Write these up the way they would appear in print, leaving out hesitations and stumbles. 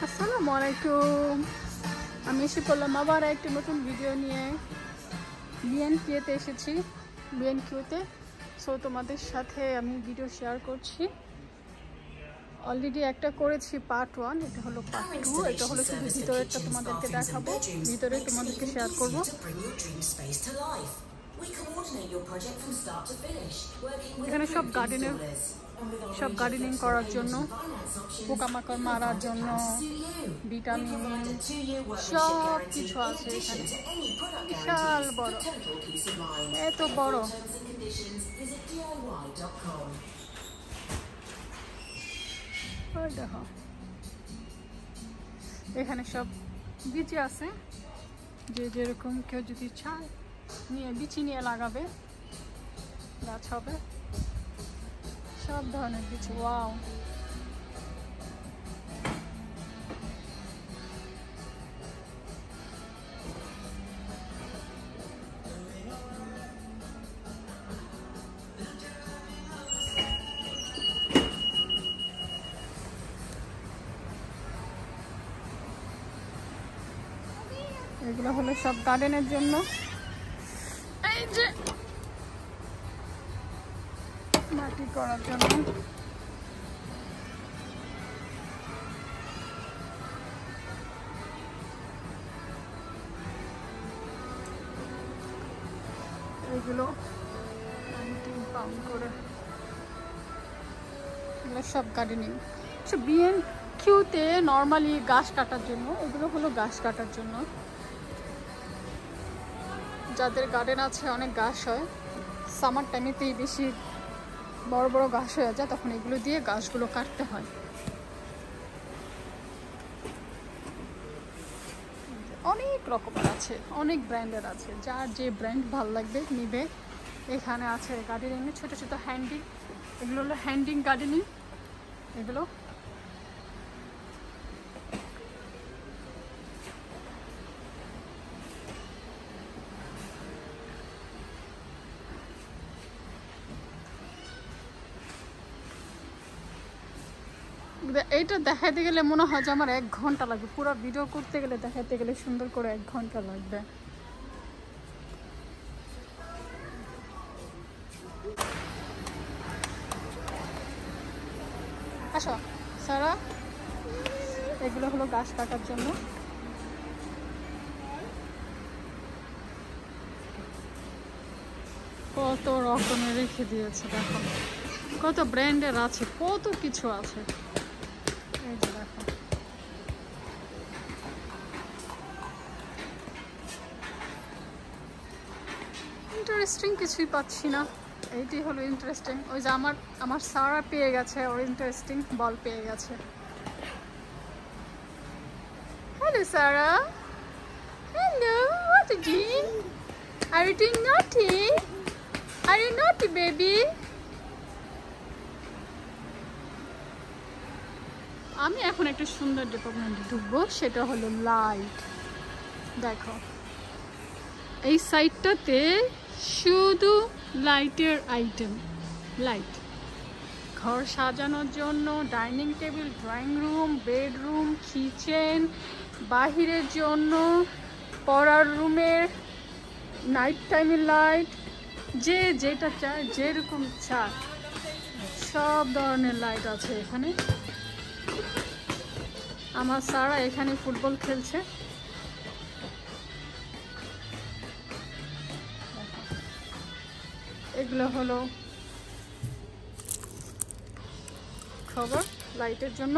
আসসালামু আলাইকুম। আমি এসে পড়লাম আবার একটি নতুন ভিডিও নিয়ে। বিএনকিউতে এসেছি, বিএনকিউতে। সো তোমাদের সাথে আমি ভিডিও শেয়ার করছি। অলরেডি একটা করেছি পার্ট 1, এটা হলো পার্ট 2। এটা হলো শুধু ভিতরেরটা তোমাদেরকে দেখাবো, ভিতরে তোমাদেরকে শেয়ার করবো। এখানে সব গার্ডেনিং করার জন্য, পোকামাকড় মারার জন্য, ভিটামিন সব কিছু আছে এখানে। বিশাল বড়, এত বড়। দেখো এখানে সব বিচি আছে, যে যেরকম কেউ যদি চায় নিয়ে বিচি নিয়ে লাগাবে, গাছ হবে। সব ধরনের বিচি। ওয়াও, এগুলো হলো সব গার্ডেনের জন্য। এই যে মাটি করার জন্য। এগুলো পাম্প করে, এগুলো সব গার্ডেনিং। বিএনকিউতে নর্মালি গাছ কাটার জন্য, এগুলো হলো গাছ কাটার জন্য। যাদের গার্ডেন আছে, অনেক গাছ হয়, সামার টাইমেতেই বেশি বড় বড় গাছ হয়ে যায়, তখন এগুলো দিয়ে গাছগুলো কাটতে হয়। অনেক রকমের আছে, অনেক ব্র্যান্ডের আছে, যার যে ব্র্যান্ড ভালো লাগবে নিবে। এখানে আছে গার্ডেনিং ছোট ছোট হ্যান্ডিং, এগুলো হলো হ্যান্ডিং গার্ডেনিং। এগুলো এইটা দেখাইতে গেলে মনে হয় যে আমার 1 ঘন্টা লাগবে। পুরো ভিডিও করতে গেলে, দেখাইতে গেলে সুন্দর করে 1 ঘন্টা লাগবে। আসো সারা, এগুলো হলো গাছ কাটার জন্য। কত রকমের রেখে দিয়েছে, দেখো কত ব্র্যান্ডের আছে, কত কিছু আছে। এই যে দেখো, ইন্টারেস্টিং কিছুই পাচ্ছি না। এইটি হলো ইন্টারেস্টিং। ওই যে আমার সারা পেয়ে গেছে, ওর ইন্টারেস্টিং বল পেয়ে গেছে। Hello Sara, hello, what are you doing? Are you doing naughty? Are you naughty baby? আমি এখন একটা সুন্দর ডিপার্টমেন্টে ঢুকবো, সেটা হলো লাইট। দেখো এই সাইডটাতে শুধু লাইটের আইটেম। লাইট ঘর সাজানোর জন্য, dining table, drawing room, bedroom, kitchen, বাহিরের জন্য, পড়ার রুমের নাইট টাইমের লাইট, যে যেটা চায়, যেরকম চায় সব ধরনের লাইট আছে এখানে। আমার সারা এখানে ফুটবল খেলছে। এগুলো হলো খবর লাইটের জন্য।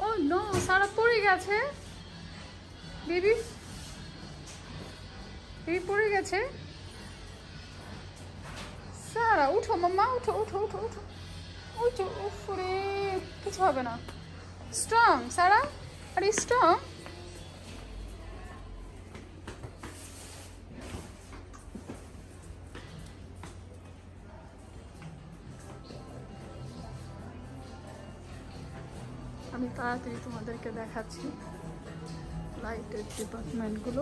ও নো, সারা পড়ে গেছে। বেবি পড়ে গেছে। সারা উঠো মাম্মা, উঠো উঠো উঠো উঠো উঠো। উফরে, কিছু হবে না। স্ট্রং সারা, আর স্ট্রং। আমি তাড়াতাড়ি তোমাদেরকে দেখাচ্ছি। লাইটের ডিপার্টমেন্টগুলো